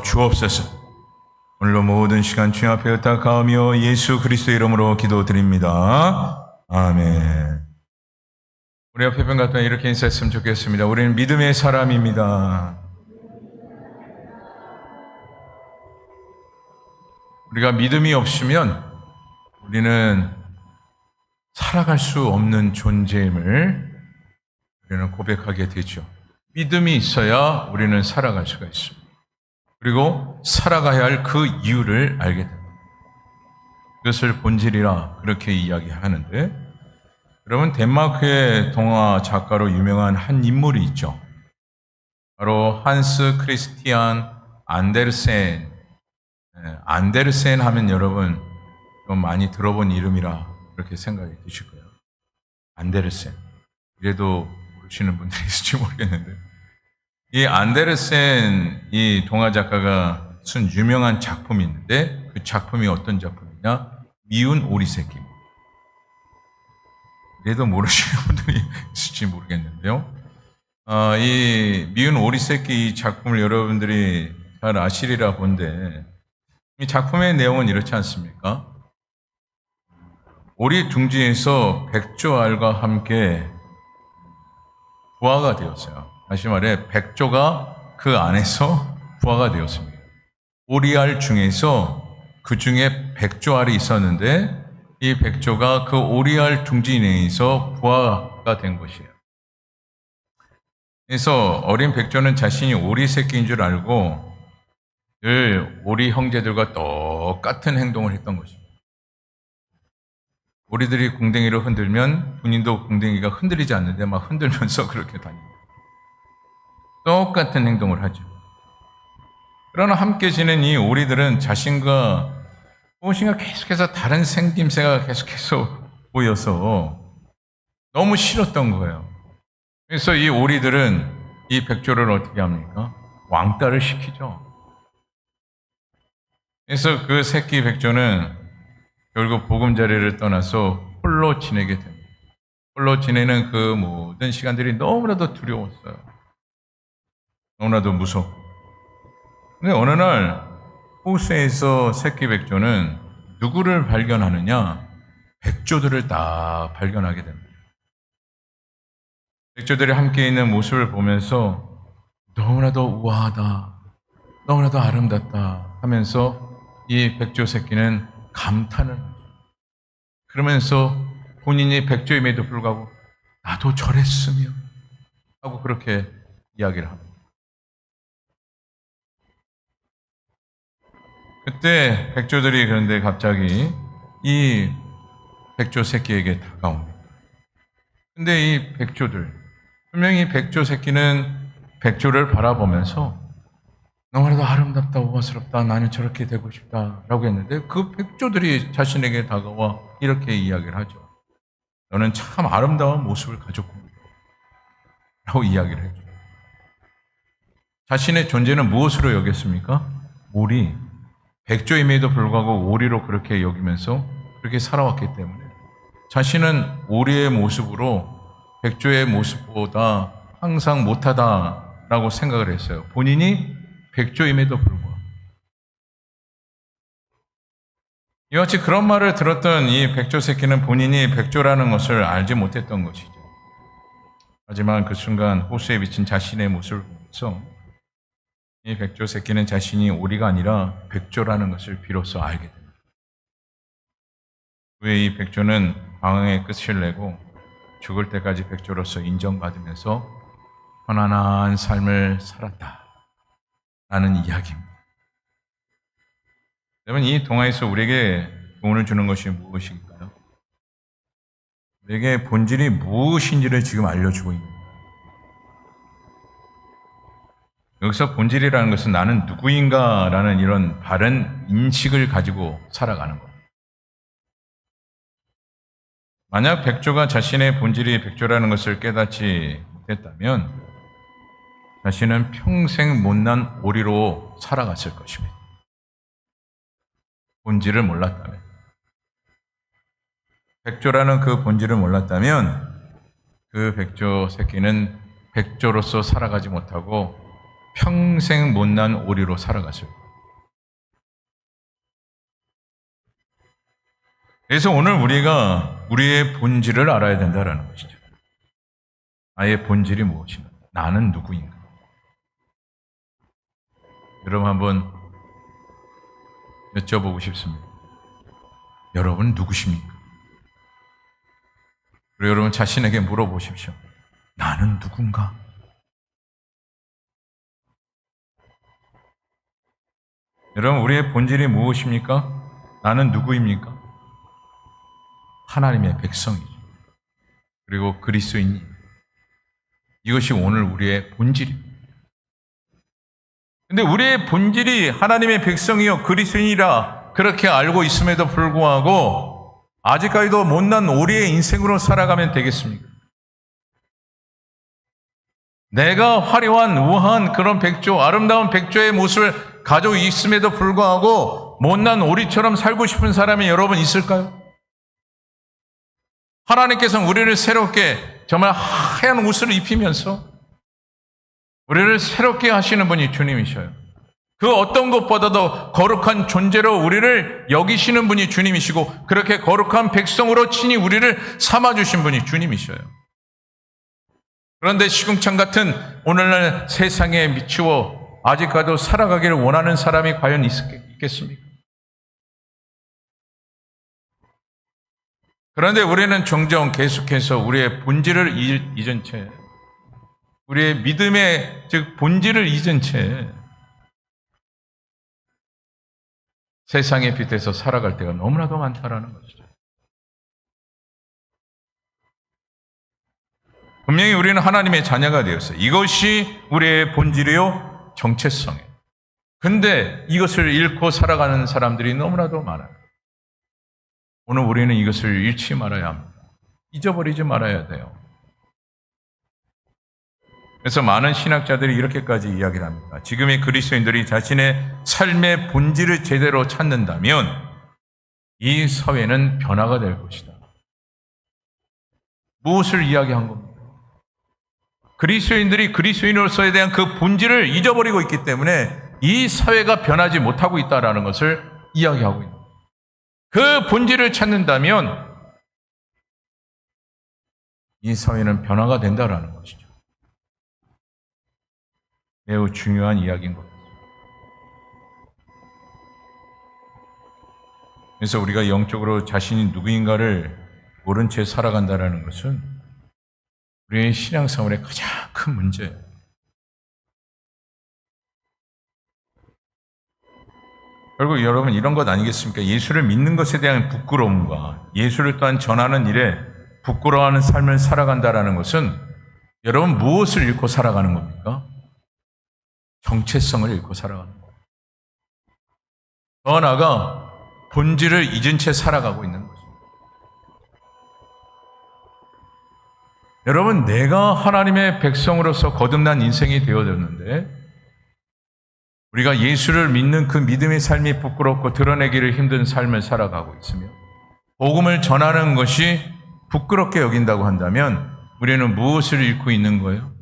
주옵소서. 오늘도 모든 시간 주님 앞에 의탁하며 예수 그리스도의 이름으로 기도드립니다. 아멘. 우리 옆에 분 같은 이렇게 인사했으면 좋겠습니다. 우리는 믿음의 사람입니다. 우리가 믿음이 없으면 우리는 살아갈 수 없는 존재임을 우리는 고백하게 되죠. 믿음이 있어야 우리는 살아갈 수가 있습니다. 그리고 살아가야 할 그 이유를 알게 됩니다. 그것을 본질이라 그렇게 이야기하는데, 여러분 덴마크의 동화 작가로 유명한 한 인물이 있죠. 바로 한스 크리스티안 안데르센. 안데르센 하면 여러분 좀 많이 들어본 이름이라 그렇게 생각이 드실 거예요. 안데르센. 그래도 모르시는 분들이 있을지 모르겠는데, 이 안데르센 이 동화 작가가 쓴 유명한 작품이 있는데, 그 작품이 어떤 작품이냐? 미운 오리 새끼입니다. 그래도 모르시는 분들이 있을지 모르겠는데요. 이 미운 오리 새끼 이 작품을 여러분들이 잘 아시리라 본데, 이 작품의 내용은 이렇지 않습니까? 오리 둥지에서 백조알과 함께 부화가 되었어요. 다시 말해 백조가 그 안에서 부화가 되었습니다. 오리알 중에서 그 중에 백조알이 있었는데, 이 백조가 그 오리알 둥지 내에서 부화가 된 것이에요. 그래서 어린 백조는 자신이 오리 새끼인 줄 알고 늘 오리 형제들과 똑같은 행동을 했던 것입니다. 오리들이 궁뎅이를 흔들면 본인도 궁뎅이가 흔들리지 않는데 막 흔들면서 그렇게 다닙니다. 똑같은 행동을 하죠. 그러나 함께 지낸 이 오리들은 자신과 무엇인가 계속해서 다른 생김새가 계속해서 보여서 너무 싫었던 거예요. 그래서 이 오리들은 이 백조를 어떻게 합니까? 왕따를 시키죠. 그래서 그 새끼 백조는 결국 보금자리를 떠나서 홀로 지내게 됩니다. 홀로 지내는 그 모든 시간들이 너무나도 두려웠어요. 너무나도 무섭고. 근데 어느 날 호수에서 새끼 백조는 누구를 발견하느냐? 백조들을 다 발견하게 됩니다. 백조들이 함께 있는 모습을 보면서 너무나도 우아하다, 너무나도 아름답다 하면서 이 백조 새끼는 감탄을 하죠. 그러면서 본인이 백조임에도 불구하고 나도 저랬으면 하고 그렇게 이야기를 합니다. 그때 백조들이 그런데 갑자기 이 백조 새끼에게 다가옵니다. 근데 이 백조들, 분명히 백조 새끼는 백조를 바라보면서 너무나도 아름답다, 우아스럽다, 나는 저렇게 되고 싶다 라고 했는데, 그 백조들이 자신에게 다가와 이렇게 이야기를 하죠. 너는 참 아름다운 모습을 가졌군 라고 이야기를 해줘. 자신의 존재는 무엇으로 여겼습니까? 오리. 백조임에도 불구하고 오리로 그렇게 여기면서 그렇게 살아왔기 때문에 자신은 오리의 모습으로 백조의 모습보다 항상 못하다라고 생각을 했어요. 본인이 백조임에도 불구하고. 이와 같이 그런 말을 들었던 이 백조 새끼는 본인이 백조라는 것을 알지 못했던 것이죠. 하지만 그 순간 호수에 비친 자신의 모습을 보면서 이 백조 새끼는 자신이 오리가 아니라 백조라는 것을 비로소 알게 됩니다. 후에 이 백조는 방황의 끝을 내고 죽을 때까지 백조로서 인정받으면서 편안한 삶을 살았다라는 이야기입니다. 여러분, 이 동화에서 우리에게 교훈을 주는 것이 무엇일까요? 우리에게 본질이 무엇인지를 지금 알려주고 있는 거예요. 여기서 본질이라는 것은 나는 누구인가라는 이런 바른 인식을 가지고 살아가는 것. 만약 백조가 자신의 본질이 백조라는 것을 깨닫지 못했다면 자신은 평생 못난 오리로 살아갔을 것입니다. 본질을 몰랐다면. 백조라는 그 본질을 몰랐다면 그 백조 새끼는 백조로서 살아가지 못하고 평생 못난 오리로 살아갔어요. 그래서 오늘 우리가 우리의 본질을 알아야 된다는 것이죠. 나의 본질이 무엇인가? 나는 누구인가? 여러분 한번 여쭤보고 싶습니다. 여러분 누구십니까? 그리고 여러분 자신에게 물어보십시오. 나는 누군가? 여러분 우리의 본질이 무엇입니까? 나는 누구입니까? 하나님의 백성이죠. 그리고 그리스도인입니다. 이것이 오늘 우리의 본질입니다. 근데 우리의 본질이 하나님의 백성이요 그리스도인이라 그렇게 알고 있음에도 불구하고 아직까지도 못난 오리의 인생으로 살아가면 되겠습니까? 내가 화려한 우아한 그런 백조, 아름다운 백조의 모습을 가지고 있음에도 불구하고 못난 오리처럼 살고 싶은 사람이 여러분 있을까요? 하나님께서는 우리를 새롭게 정말 하얀 옷을 입히면서 우리를 새롭게 하시는 분이 주님이셔요. 그 어떤 것보다도 거룩한 존재로 우리를 여기시는 분이 주님이시고 그렇게 거룩한 백성으로 친히 우리를 삼아주신 분이 주님이셔요. 그런데 시궁창 같은 오늘날 세상에 미치고 아직까지도 살아가기를 원하는 사람이 과연 있겠습니까? 그런데 우리는 종종 계속해서 우리의 본질을 잊은 채, 우리의 믿음의 즉 본질을 잊은 채 세상의 빛에서 살아갈 때가 너무나도 많다라는 것이죠. 분명히 우리는 하나님의 자녀가 되었어요. 이것이 우리의 본질이요 정체성이에요. 근데 이것을 잃고 살아가는 사람들이 너무나도 많아요. 오늘 우리는 이것을 잃지 말아야 합니다. 잊어버리지 말아야 돼요. 그래서 많은 신학자들이 이렇게까지 이야기를 합니다. 지금의 그리스도인들이 자신의 삶의 본질을 제대로 찾는다면 이 사회는 변화가 될 것이다. 무엇을 이야기한 겁니까? 그리스도인들이 그리스도인으로서에 대한 그 본질을 잊어버리고 있기 때문에 이 사회가 변하지 못하고 있다는 것을 이야기하고 있는 겁니다. 그 본질을 찾는다면 이 사회는 변화가 된다는 것이죠. 매우 중요한 이야기인 것 같습니다. 그래서 우리가 영적으로 자신이 누구인가를 모른 채 살아간다는 것은 우리의 신앙생활의 가장 큰 문제예요. 결국 여러분 이런 것 아니겠습니까? 예수를 믿는 것에 대한 부끄러움과 예수를 또한 전하는 일에 부끄러워하는 삶을 살아간다는 것은 여러분 무엇을 잃고 살아가는 겁니까? 정체성을 잃고 살아가는 거예요. 더 나아가 본질을 잊은 채 살아가고 있는 거죠. 여러분 내가 하나님의 백성으로서 거듭난 인생이 되어졌는데 우리가 예수를 믿는 그 믿음의 삶이 부끄럽고 드러내기를 힘든 삶을 살아가고 있으며 복음을 전하는 것이 부끄럽게 여긴다고 한다면 우리는 무엇을 잃고 있는 거예요?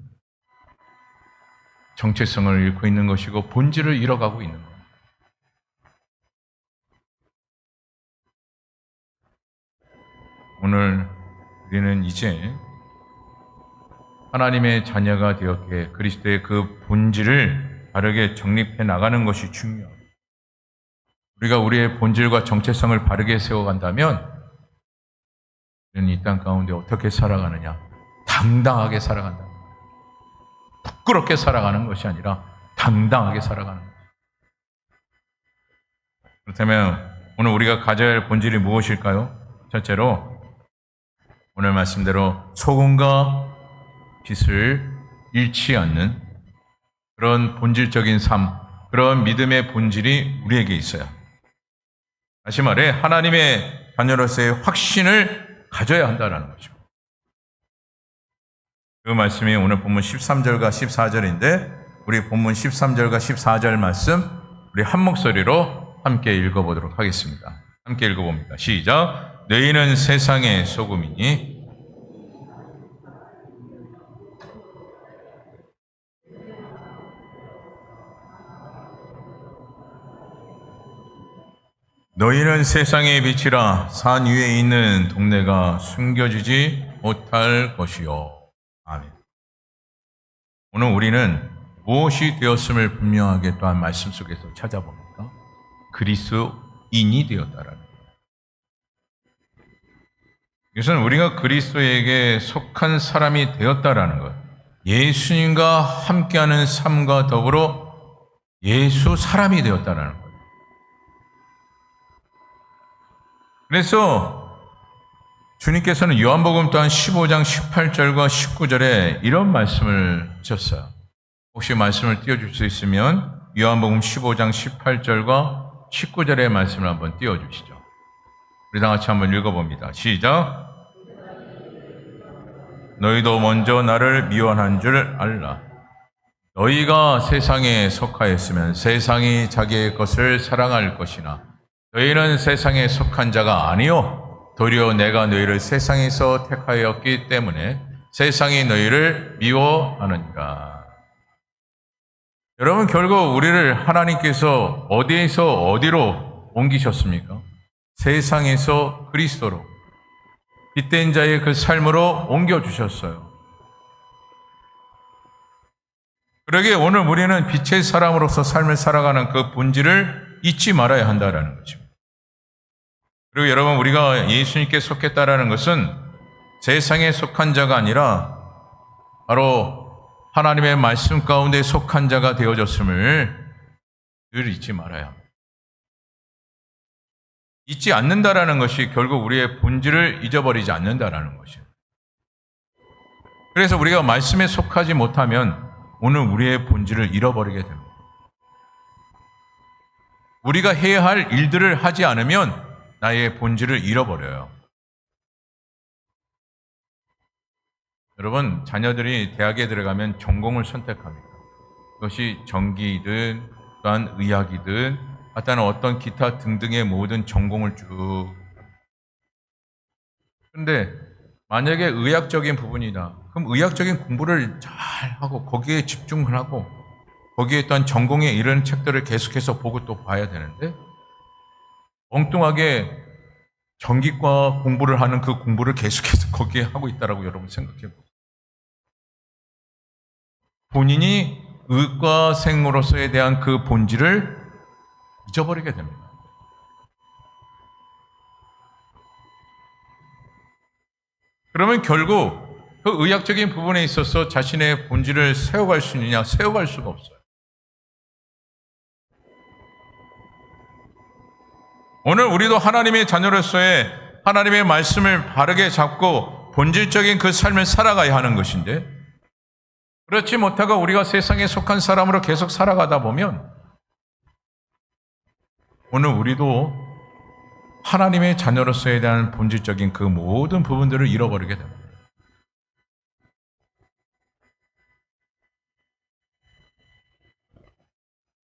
정체성을 잃고 있는 것이고 본질을 잃어가고 있는 거예요. 오늘 우리는 이제 하나님의 자녀가 되었기에 그리스도의 그 본질을 바르게 정립해 나가는 것이 중요합니다. 우리가 우리의 본질과 정체성을 바르게 세워간다면 우리는 이 땅 가운데 어떻게 살아가느냐? 당당하게 살아간다. 부끄럽게 살아가는 것이 아니라 당당하게 살아가는 것. 그렇다면 오늘 우리가 가져야 할 본질이 무엇일까요? 첫째로 오늘 말씀대로 소금과 빛을 잃지 않는 그런 본질적인 삶, 그런 믿음의 본질이 우리에게 있어야 합니다. 다시 말해 하나님의 자녀로서의 확신을 가져야 한다는 것입니다. 그 말씀이 오늘 본문 13절과 14절인데 우리 본문 13절과 14절 말씀 우리 한 목소리로 함께 읽어보도록 하겠습니다. 함께 읽어봅니다. 시작. 너희는 세상의 소금이니 너희는 세상의 빛이라. 산 위에 있는 동네가 숨겨지지 못할 것이요. 아멘. 오늘 우리는 무엇이 되었음을 분명하게 또한 말씀 속에서 찾아봅니다. 그리스도인이 되었다라는 거예요. 이것은 우리가 그리스도에게 속한 사람이 되었다라는 거예요. 예수님과 함께하는 삶과 더불어 예수 사람이 되었다라는 거예요. 그래서 주님께서는 요한복음 또한 15장 18절과 19절에 이런 말씀을 하셨어요. 혹시 말씀을 띄워줄 수 있으면 요한복음 15장 18절과 19절의 말씀을 한번 띄워주시죠. 우리 다 같이 한번 읽어봅니다. 시작. 너희도 먼저 나를 미워한 줄 알라. 너희가 세상에 속하였으면 세상이 자기의 것을 사랑할 것이나 너희는 세상에 속한 자가 아니요 도리어 내가 너희를 세상에서 택하였기 때문에 세상이 너희를 미워하느니라. 여러분, 결국 우리를 하나님께서 어디에서 어디로 옮기셨습니까? 세상에서 그리스도로, 빛된 자의 그 삶으로 옮겨주셨어요. 그러기에 오늘 우리는 빛의 사람으로서 삶을 살아가는 그 본질을 잊지 말아야 한다는 것입니다. 그리고 여러분, 우리가 예수님께 속했다라는 것은 세상에 속한 자가 아니라 바로 하나님의 말씀 가운데 속한 자가 되어졌음을 늘 잊지 말아야 합니다. 잊지 않는다라는 것이 결국 우리의 본질을 잊어버리지 않는다라는 것이에요. 그래서 우리가 말씀에 속하지 못하면 오늘 우리의 본질을 잃어버리게 됩니다. 우리가 해야 할 일들을 하지 않으면 나의 본질을 잃어버려요. 여러분, 자녀들이 대학에 들어가면 전공을 선택합니다. 그것이 전기이든 또한 의학이든 또는 어떤 기타 등등의 모든 전공을 쭉. 그런데 만약에 의학적인 부분이다. 그럼 의학적인 공부를 잘 하고 거기에 집중을 하고 거기에 또한 전공에 이런 책들을 계속해서 보고 또 봐야 되는데 엉뚱하게 전기과 공부를 하는 그 공부를 계속해서 거기에 하고 있다라고 여러분 생각해 보세요. 본인이 의과생으로서에 대한 그 본질을 잊어버리게 됩니다. 그러면 결국 그 의학적인 부분에 있어서 자신의 본질을 세워갈 수 있느냐? 세워갈 수가 없어요. 오늘 우리도 하나님의 자녀로서의 하나님의 말씀을 바르게 잡고 본질적인 그 삶을 살아가야 하는 것인데 그렇지 못하고 우리가 세상에 속한 사람으로 계속 살아가다 보면 오늘 우리도 하나님의 자녀로서에 대한 본질적인 그 모든 부분들을 잃어버리게 됩니다.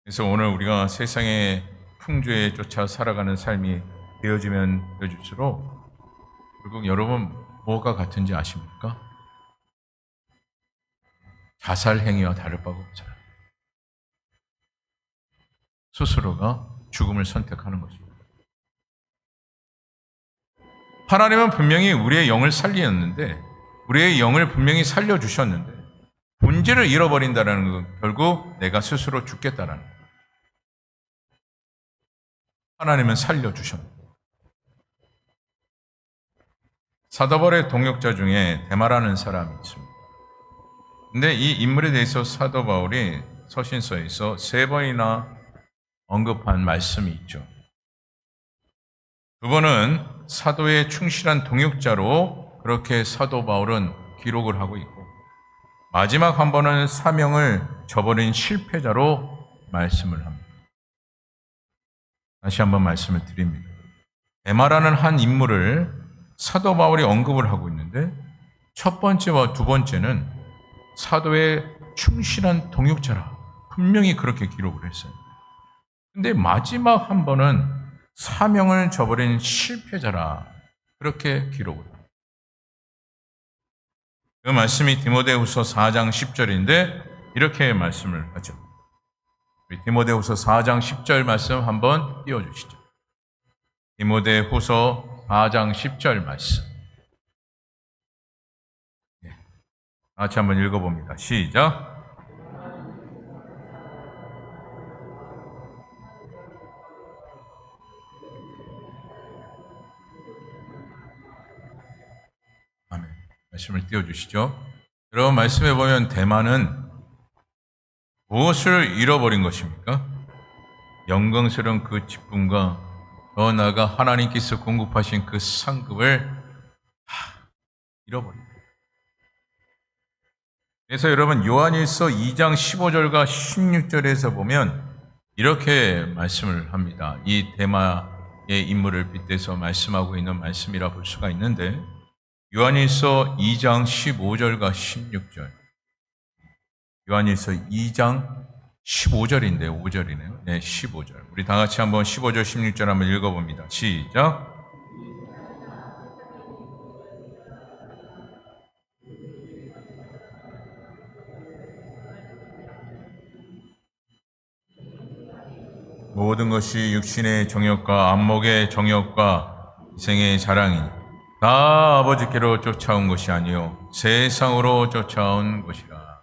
그래서 오늘 우리가 세상의 풍조에 쫓아 살아가는 삶이 되어지면 되어질수록 결국 여러분 뭐가 같은지 아십니까? 자살 행위와 다를 바가 없어요. 스스로가 죽음을 선택하는 것입니다. 하나님은 분명히 우리의 영을 살리셨는데 우리의 영을 분명히 살려주셨는데 본질을 잃어버린다는 건 결국 내가 스스로 죽겠다는 거예요. 하나님은 살려주셨습니다. 사도바울의 동역자 중에 데마라는 사람이 있습니다. 근데 이 인물에 대해서 사도 바울이 서신서에서 3번이나 언급한 말씀이 있죠. 두 번은 사도의 충실한 동역자로 그렇게 사도 바울은 기록을 하고 있고 마지막 한 번은 사명을 저버린 실패자로 말씀을 합니다. 다시 한번 말씀을 드립니다. 데마라는 한 인물을 사도 바울이 언급을 하고 있는데 첫 번째와 두 번째는 사도의 충실한 동역자라 분명히 그렇게 기록을 했어요. 근데 마지막 한 번은 사명을 저버린 실패자라 그렇게 기록을 합니다. 그 말씀이 디모데후서 4장 10절인데 이렇게 말씀을 하죠. 우리 디모데후서 4장 10절 말씀 한번 띄워주시죠. 디모데후서 4장 10절 말씀. 같이 한번 읽어봅니다. 시작. 아멘. 말씀을 띄워주시죠. 여러분, 말씀해 보면 대만은 무엇을 잃어버린 것입니까? 영광스러운 그 기쁨과 더 나아가 하나님께서 공급하신 그 상급을 다 잃어버립니다. 그래서 여러분, 요한일서 2장 15절과 16절에서 보면 이렇게 말씀을 합니다. 이 대마의 인물을 빗대서 말씀하고 있는 말씀이라 볼 수가 있는데, 요한일서 2장 15절과 16절. 요한일서 2장 15절인데 5절이네요. 네, 15절. 우리 다 같이 한번 15절, 16절 한번 읽어봅니다. 시작. 모든 것이 육신의 정욕과 안목의 정욕과 이생의 자랑이 다 아버지께로 쫓아온 것이 아니요 세상으로 쫓아온 것이라.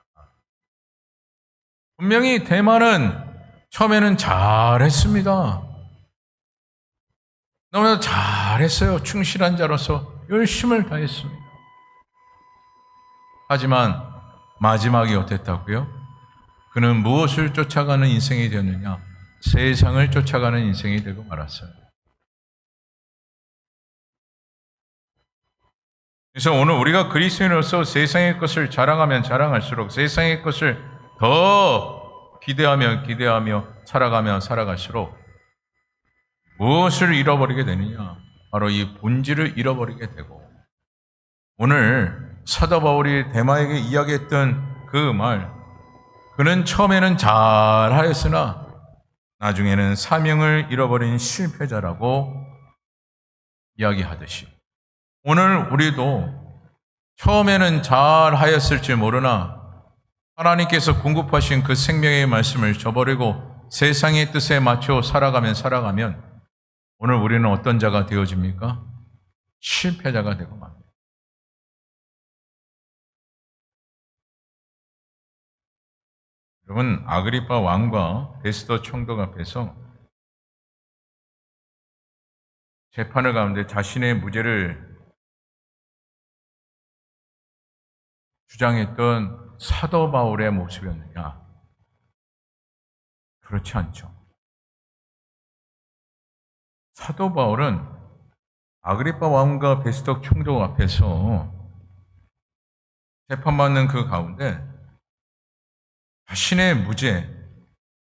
분명히 대만은 처음에는 잘했습니다. 너무나 잘했어요. 충실한 자로서 열심을 다했습니다. 하지만 마지막이 어땠다고요? 그는 무엇을 쫓아가는 인생이 되었느냐? 세상을 쫓아가는 인생이 되고 말았어요. 그래서 오늘 우리가 그리스도인으로서 세상의 것을 자랑하면 자랑할수록, 세상의 것을 더 기대하며 살아가면 살아갈수록 무엇을 잃어버리게 되느냐? 바로 이 본질을 잃어버리게 되고, 오늘 사도 바울이 데마에게 이야기했던 그 말, 그는 처음에는 잘하였으나 나중에는 사명을 잃어버린 실패자라고 이야기하듯이, 오늘 우리도 처음에는 잘하였을지 모르나 하나님께서 공급하신 그 생명의 말씀을 저버리고 세상의 뜻에 맞춰 살아가면 오늘 우리는 어떤 자가 되어집니까? 실패자가 되고 맙니다. 여러분, 아그리파 왕과 베스도 총독 앞에서 재판을 가운데 자신의 무죄를 주장했던 사도 바울의 모습이었느냐? 그렇지 않죠. 사도 바울은 아그리파 왕과 베스도 총독 앞에서 재판받는 그 가운데 자신의 무죄,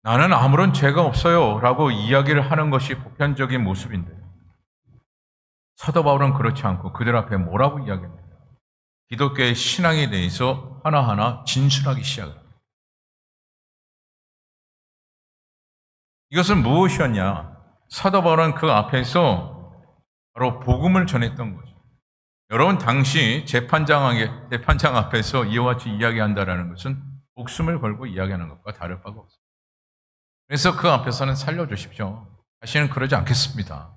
나는 아무런 죄가 없어요 라고 이야기를 하는 것이 보편적인 모습인데, 사도 바울은 그렇지 않고 그들 앞에 뭐라고 이야기합니까? 기독교의 신앙에 대해서 하나하나 진술하기 시작합니다. 이것은 무엇이었냐? 사도 바울은 그 앞에서 바로 복음을 전했던 거죠. 여러분, 당시 재판장 앞에서 이와 같이 이야기한다는 것은 목숨을 걸고 이야기하는 것과 다를 바가 없습니다. 그래서 그 앞에서는 살려주십시오. 다시는 그러지 않겠습니다.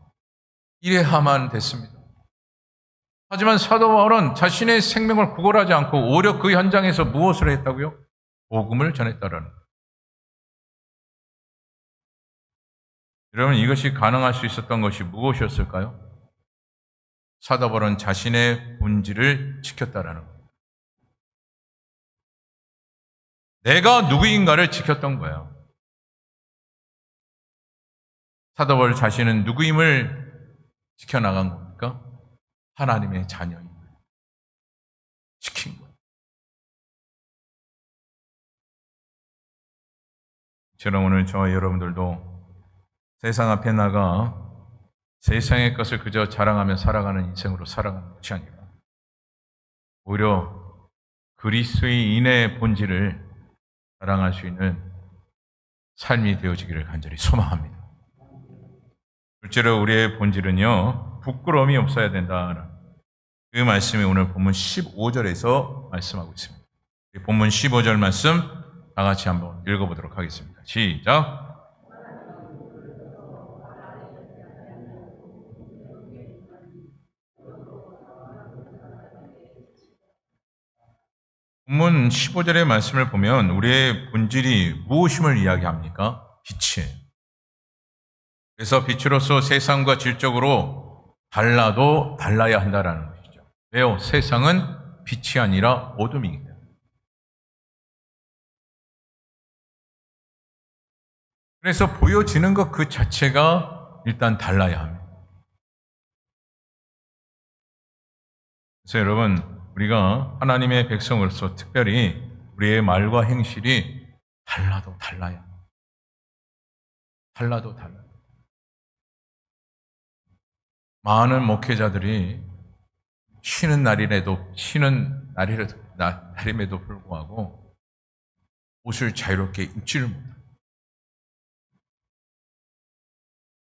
이래야만 됐습니다. 하지만 사도 바울은 자신의 생명을 구걸하지 않고 오히려 그 현장에서 무엇을 했다고요? 복음을 전했다라는 거예요. 여러분, 이것이 가능할 수 있었던 것이 무엇이었을까요? 사도 바울은 자신의 본질을 지켰다라는 거예요. 내가 누구인가를 지켰던 거예요. 사도 바울 자신은 누구임을 지켜나간 겁니까? 하나님의 자녀임을 지킨 거예요. 저는 오늘 저와 여러분들도 세상 앞에 나가 세상의 것을 그저 자랑하며 살아가는 인생으로 살아가는 것이 아니라 오히려 그리스도인의 본질을 자랑할 수 있는 삶이 되어지기를 간절히 소망합니다. 둘째로 우리의 본질은요, 부끄러움이 없어야 된다. 그 말씀이 오늘 본문 15절에서 말씀하고 있습니다. 본문 15절 말씀 다 같이 한번 읽어보도록 하겠습니다. 시작. 본문 15절의 말씀을 보면 우리의 본질이 무엇임을 이야기합니까? 빛이에요. 그래서 빛으로서 세상과 질적으로 달라도 달라야 한다라는 것이죠. 왜요? 세상은 빛이 아니라 어둠이기 때문에. 그래서 보여지는 것 그 자체가 일단 달라야 합니다. 그래서 여러분, 우리가 하나님의 백성으로서 특별히 우리의 말과 행실이 달라도 달라야. 달라도 달라요. 많은 목회자들이 쉬는 날임에도 불구하고 옷을 자유롭게 입지를 못해요.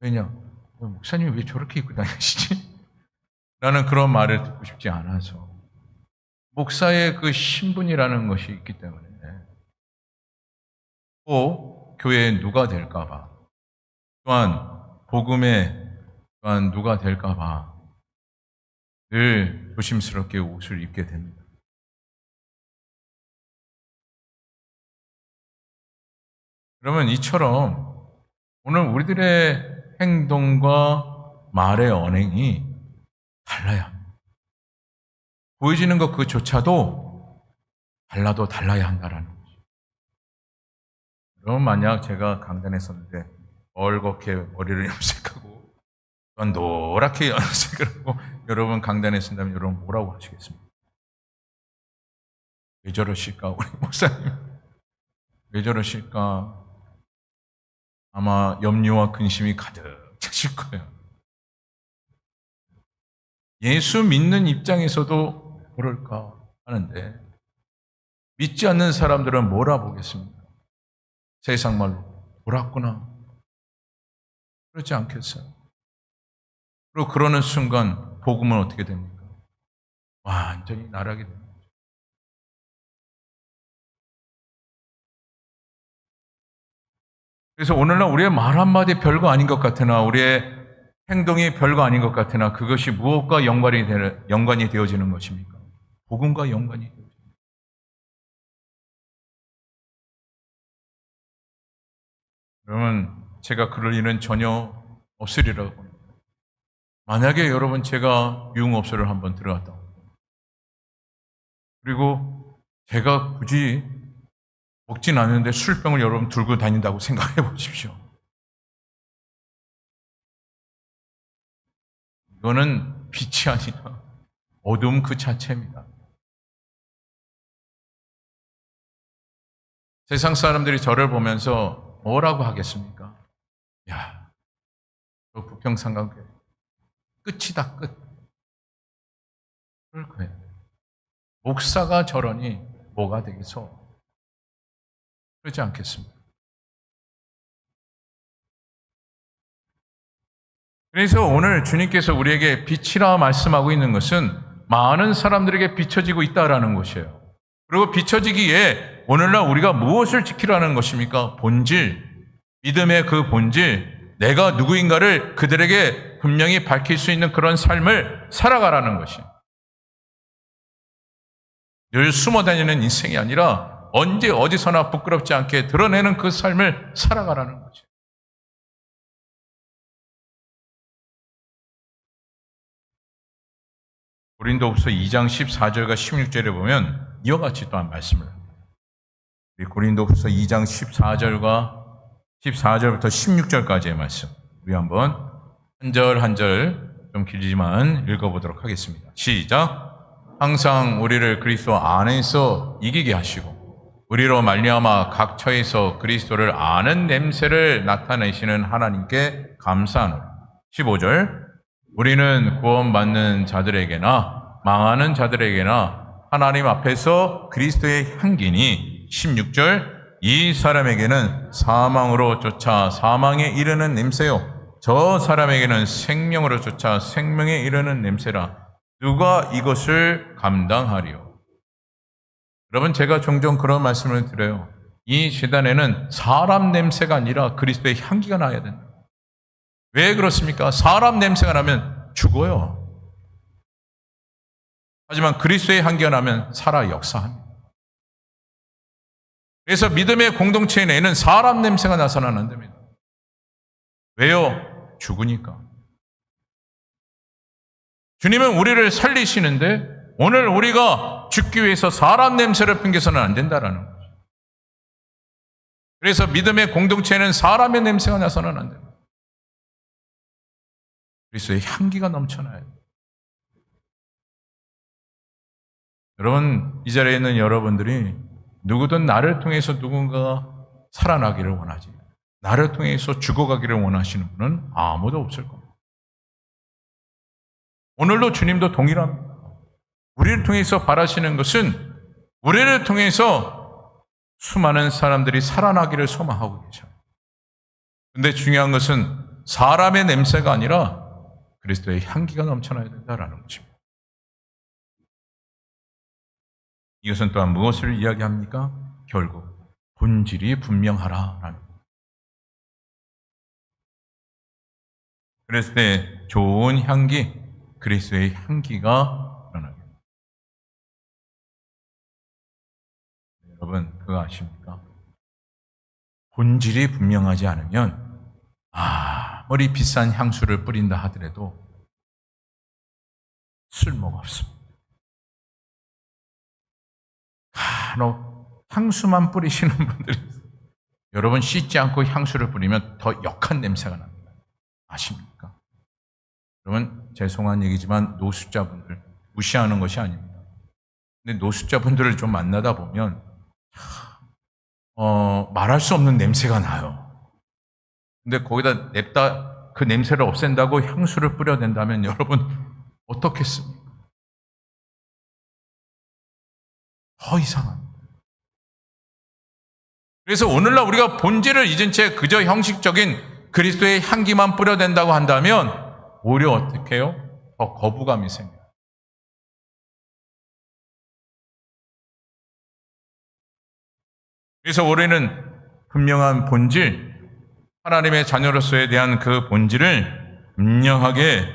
왜냐? 목사님이 왜 저렇게 입고 다니시지? 라는 그런 말을 듣고 싶지 않아서. 목사의 그 신분이라는 것이 있기 때문에 또 교회에 누가 될까봐, 또한 복음에 또한 누가 될까봐 늘 조심스럽게 옷을 입게 됩니다. 그러면 이처럼 오늘 우리들의 행동과 말의 언행이 달라야 합니다. 보여지는 것 그조차도 달라도 달라야 한다라는 거죠. 여러분, 만약 제가 강단에 섰는데 얼겋게 머리를 염색하고 또한 노랗게 염색을 하고 여러분 강단에 선다면 여러분 뭐라고 하시겠습니까? 왜 저러실까? 우리 목사님 왜 저러실까? 아마 염려와 근심이 가득 차실 거예요. 예수 믿는 입장에서도 그럴까 하는데 믿지 않는 사람들은 뭐라 보겠습니까? 세상 말로 돌았구나. 그렇지 않겠어요? 그리고 그러는 순간 복음은 어떻게 됩니까? 완전히 나락이 됩니다. 그래서 오늘날 우리의 말 한마디 별거 아닌 것 같으나 우리의 행동이 별거 아닌 것 같으나 그것이 무엇과 연관이 되어지는 것입니까? 복음과 연관이 되어집니다. 여러분, 제가 그럴 일은 전혀 없으리라고 봅니다. 만약에 여러분 제가 유흥업소를 한번 들어갔다 그리고 제가 굳이 먹진 않는데 술병을 여러분 들고 다닌다고 생각해 보십시오. 이거는 빛이 아니라 어둠 그 자체입니다. 세상 사람들이 저를 보면서 뭐라고 하겠습니까? 야, 저 부평상가교회 끝이다, 끝. 그럴 거예요. 목사가 저러니 뭐가 되겠어? 그렇지 않겠습니까? 그래서 오늘 주님께서 우리에게 빛이라 말씀하고 있는 것은 많은 사람들에게 비춰지고 있다라는 것이에요. 그리고 비춰지기에 오늘날 우리가 무엇을 지키라는 것입니까? 본질, 믿음의 그 본질, 내가 누구인가를 그들에게 분명히 밝힐 수 있는 그런 삶을 살아가라는 것이에요. 늘 숨어 다니는 인생이 아니라 언제 어디서나 부끄럽지 않게 드러내는 그 삶을 살아가라는 거죠. 고린도후서 2장 14절과 16절에 보면 이와 같이 또한 말씀을 합니다. 우리 고린도후서 2장 14절부터 16절까지의 말씀 우리 한번 한 절 한 절 좀 길지만 읽어보도록 하겠습니다. 시작. 항상 우리를 그리스도 안에서 이기게 하시고 우리로 말미암아 각 처에서 그리스도를 아는 냄새를 나타내시는 하나님께 감사하노라. 15절. 우리는 구원받는 자들에게나 망하는 자들에게나 하나님 앞에서 그리스도의 향기니. 16절. 이 사람에게는 사망으로 쫓아 사망에 이르는 냄새요 저 사람에게는 생명으로 쫓아 생명에 이르는 냄새라. 누가 이것을 감당하리요? 여러분, 제가 종종 그런 말씀을 드려요. 이 제단에는 사람 냄새가 아니라 그리스도의 향기가 나야 된다. 왜 그렇습니까? 사람 냄새가 나면 죽어요. 하지만 그리스도의 향기가 나면 살아 역사합니다. 그래서 믿음의 공동체 내에는 사람 냄새가 나서는 안 됩니다. 왜요? 죽으니까. 주님은 우리를 살리시는데 오늘 우리가 죽기 위해서 사람 냄새를 풍겨서는 안 된다라는 거죠. 그래서 믿음의 공동체는 사람의 냄새가 나서는 안 됩니다. 그리스도의 향기가 넘쳐나야 돼요. 여러분, 이 자리에 있는 여러분들이 누구든 나를 통해서 누군가가 살아나기를 원하지, 나를 통해서 죽어가기를 원하시는 분은 아무도 없을 겁니다. 오늘도 주님도 동일합니다. 우리를 통해서 바라시는 것은 우리를 통해서 수많은 사람들이 살아나기를 소망하고 계셔요. 근데 중요한 것은 사람의 냄새가 아니라 그리스도의 향기가 넘쳐나야 된다는 것입니다. 이것은 또한 무엇을 이야기합니까? 결국 본질이 분명하라라는 것. 그리스도의 좋은 향기, 그리스도의 향기가 드러나게 됩니다. 여러분, 그거 아십니까? 본질이 분명하지 않으면 아무리 비싼 향수를 뿌린다 하더라도 쓸모가 없습니다. 간혹 향수만 뿌리시는 분들이 있어요. 여러분, 씻지 않고 향수를 뿌리면 더 역한 냄새가 납니다. 아십니까? 여러분, 죄송한 얘기지만 노숙자분들 무시하는 것이 아닙니다. 근데 노숙자분들을 좀 만나다 보면 말할 수 없는 냄새가 나요. 근데 거기다 냅다 그 냄새를 없앤다고 향수를 뿌려댄다면 여러분 어떻겠습니까? 더 이상합니다. 그래서 오늘날 우리가 본질을 잊은 채 그저 형식적인 그리스도의 향기만 뿌려댄다고 한다면 오히려 어떻게 해요? 더 거부감이 생겨요. 그래서 우리는 분명한 본질, 하나님의 자녀로서에 대한 그 본질을 분명하게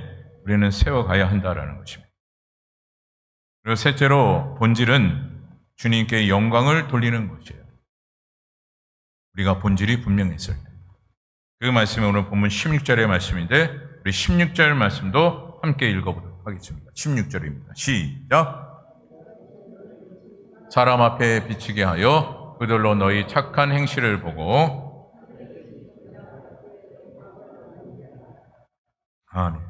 우리는 세워가야 한다는 것입니다. 그리고 셋째로 본질은 주님께 영광을 돌리는 것이에요. 우리가 본질이 분명했을 때. 그 말씀이 오늘 본문 16절의 말씀인데 우리 16절 말씀도 함께 읽어보도록 하겠습니다. 16절입니다. 시작. 사람 앞에 비치게 하여 그들로 너희 착한 행실을 보고. 아멘.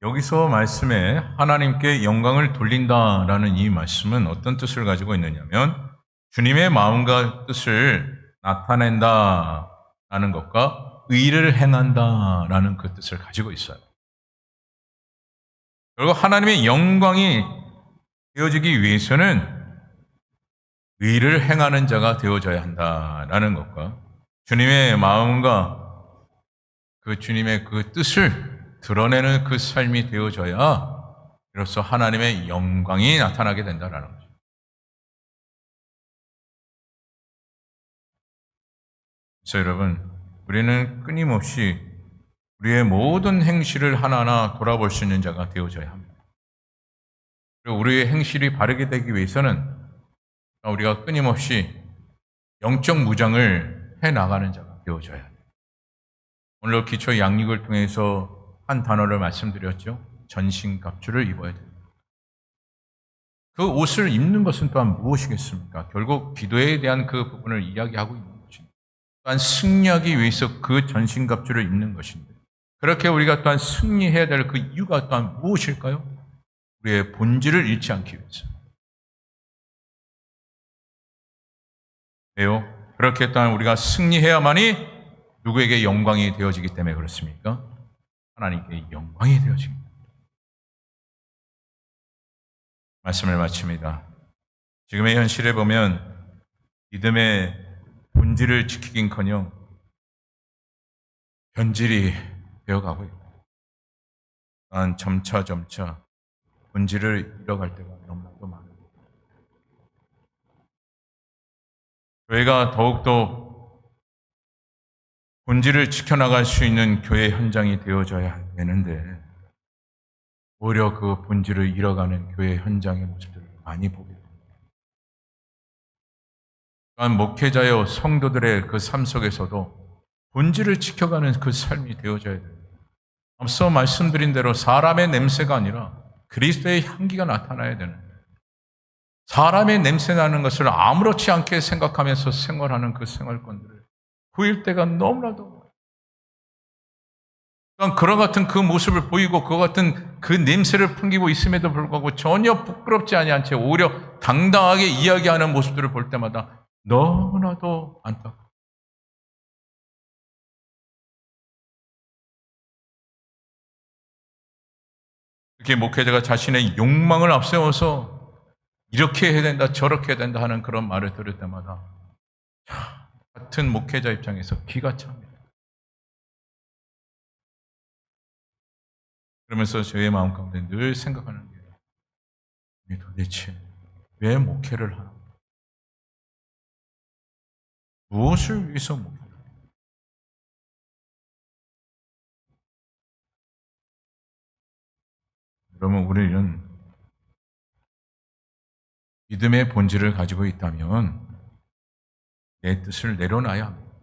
여기서 말씀에 하나님께 영광을 돌린다라는 이 말씀은 어떤 뜻을 가지고 있느냐면 주님의 마음과 뜻을 나타낸다라는 것과 의를 행한다라는 그 뜻을 가지고 있어요. 그리고 하나님의 영광이 되어지기 위해서는 의를 행하는 자가 되어져야 한다라는 것과 주님의 마음과 그 주님의 그 뜻을 드러내는 그 삶이 되어져야 이로써 하나님의 영광이 나타나게 된다는 거죠. 그래서 여러분, 우리는 끊임없이 우리의 모든 행실을 하나하나 돌아볼 수 있는 자가 되어져야 합니다. 그리고 우리의 행실이 바르게 되기 위해서는 우리가 끊임없이 영적 무장을 해나가는 자가 되어져야 돼요. 오늘 기초 양육을 통해서 한 단어를 말씀드렸죠. 전신갑주를 입어야 됩니다. 그 옷을 입는 것은 또한 무엇이겠습니까? 결국 기도에 대한 그 부분을 이야기하고 있는 것입니다. 또한 승리하기 위해서 그 전신갑주를 입는 것인데 그렇게 우리가 또한 승리해야 될 그 이유가 또한 무엇일까요? 우리의 본질을 잃지 않기 위해서. 왜요? 그렇게 또한 우리가 승리해야만이 누구에게 영광이 되어지기 때문에 그렇습니까? 하나님께 영광이 되어집니다. 말씀을 마칩니다. 지금의 현실에 보면 믿음의 본질을 지키긴커녕 변질이 되어가고 있고 또한 점차 본질을 잃어갈 때가 너무나도 많아요. 교회가 더욱더 본질을 지켜나갈 수 있는 교회 현장이 되어져야 되는데 오히려 그 본질을 잃어가는 교회 현장의 모습들을 많이 보게 됩니다. 또한 목회자여 성도들의 그 삶 속에서도 본질을 지켜가는 그 삶이 되어져야 돼요. 앞서 말씀드린 대로 사람의 냄새가 아니라 그리스도의 향기가 나타나야 되는, 사람의 냄새 나는 것을 아무렇지 않게 생각하면서 생활하는 그 생활권들을 보일 때가 너무나도, 그런 같은 그 모습을 보이고 그와 같은 그 냄새를 풍기고 있음에도 불구하고 전혀 부끄럽지 아니한 채 오히려 당당하게 이야기하는 모습들을 볼 때마다 너무나도 안타깝습니다. 특히 목회자가 자신의 욕망을 앞세워서 이렇게 해야 된다, 저렇게 해야 된다 하는 그런 말을 들을 때마다 같은 목회자 입장에서 기가 찹니다. 그러면서 저의 마음 가운데 늘 생각하는 게, 도대체 왜 목회를 하나? 무엇을 위해서 목회를 하나? 그러면 우리는 믿음의 본질을 가지고 있다면 내 뜻을 내려놔야 합니다.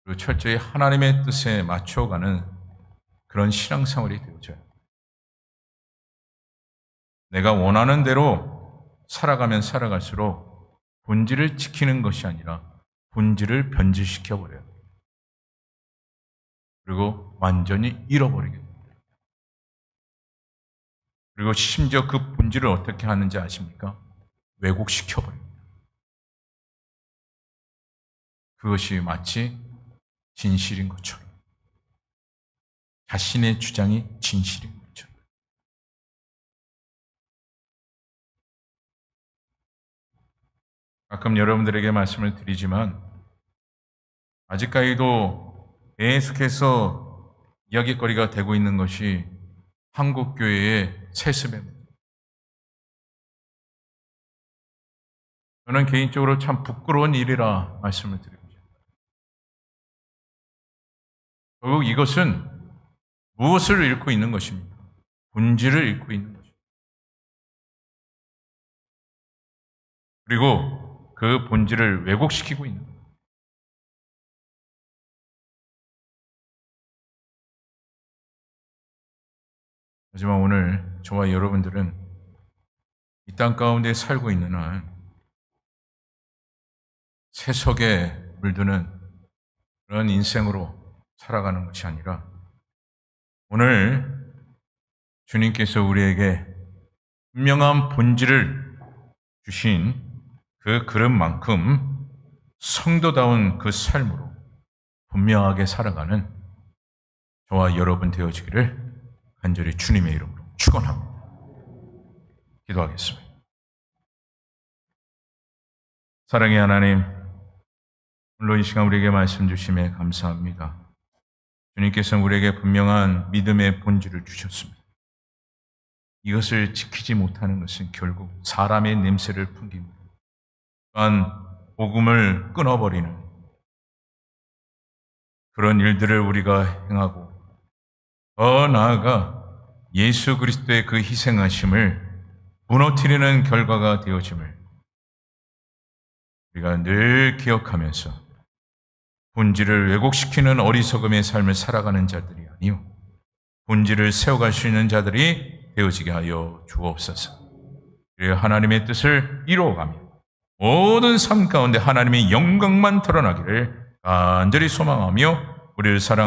그리고 철저히 하나님의 뜻에 맞춰가는 그런 신앙생활이 되어져요. 내가 원하는 대로 살아가면 살아갈수록 본질을 지키는 것이 아니라 본질을 변질시켜버려요. 그리고 완전히 잃어버리게 됩니다. 그리고 심지어 그 본질을 어떻게 하는지 아십니까? 왜곡시켜버립니다. 그것이 마치 진실인 것처럼, 자신의 주장이 진실인 것처럼. 가끔 여러분들에게 말씀을 드리지만 아직까지도 계속해서 이야기거리가 되고 있는 것이 한국교회의 세습입니다. 저는 개인적으로 참 부끄러운 일이라 말씀을 드리고 싶습니다. 결국 이것은 무엇을 잃고 있는 것입니까? 본질을 잃고 있는 것입니다. 그리고 그 본질을 왜곡시키고 있는 것입니다. 하지만 오늘 저와 여러분들은 이 땅 가운데 살고 있는 한 세속에 물드는 그런 인생으로 살아가는 것이 아니라 오늘 주님께서 우리에게 분명한 본질을 주신 그 그릇만큼 성도다운 그 삶으로 분명하게 살아가는 저와 여러분 되어지기를 간절히 주님의 이름으로 축원합니다. 기도하겠습니다. 사랑의 하나님, 오늘 이 시간 우리에게 말씀 주심에 감사합니다. 주님께서는 우리에게 분명한 믿음의 본질을 주셨습니다. 이것을 지키지 못하는 것은 결국 사람의 냄새를 풍깁니다. 또한 복음을 끊어버리는 그런 일들을 우리가 행하고, 더 나아가 예수 그리스도의 그 희생하심을 무너뜨리는 결과가 되어짐을 우리가 늘 기억하면서 본질을 왜곡시키는 어리석음의 삶을 살아가는 자들이 아니요 본질을 세워갈 수 있는 자들이 되어지게 하여 주옵소서. 하나님의 뜻을 이루어가며 모든 삶 가운데 하나님의 영광만 드러나기를 간절히 소망하며 우리를 사랑하는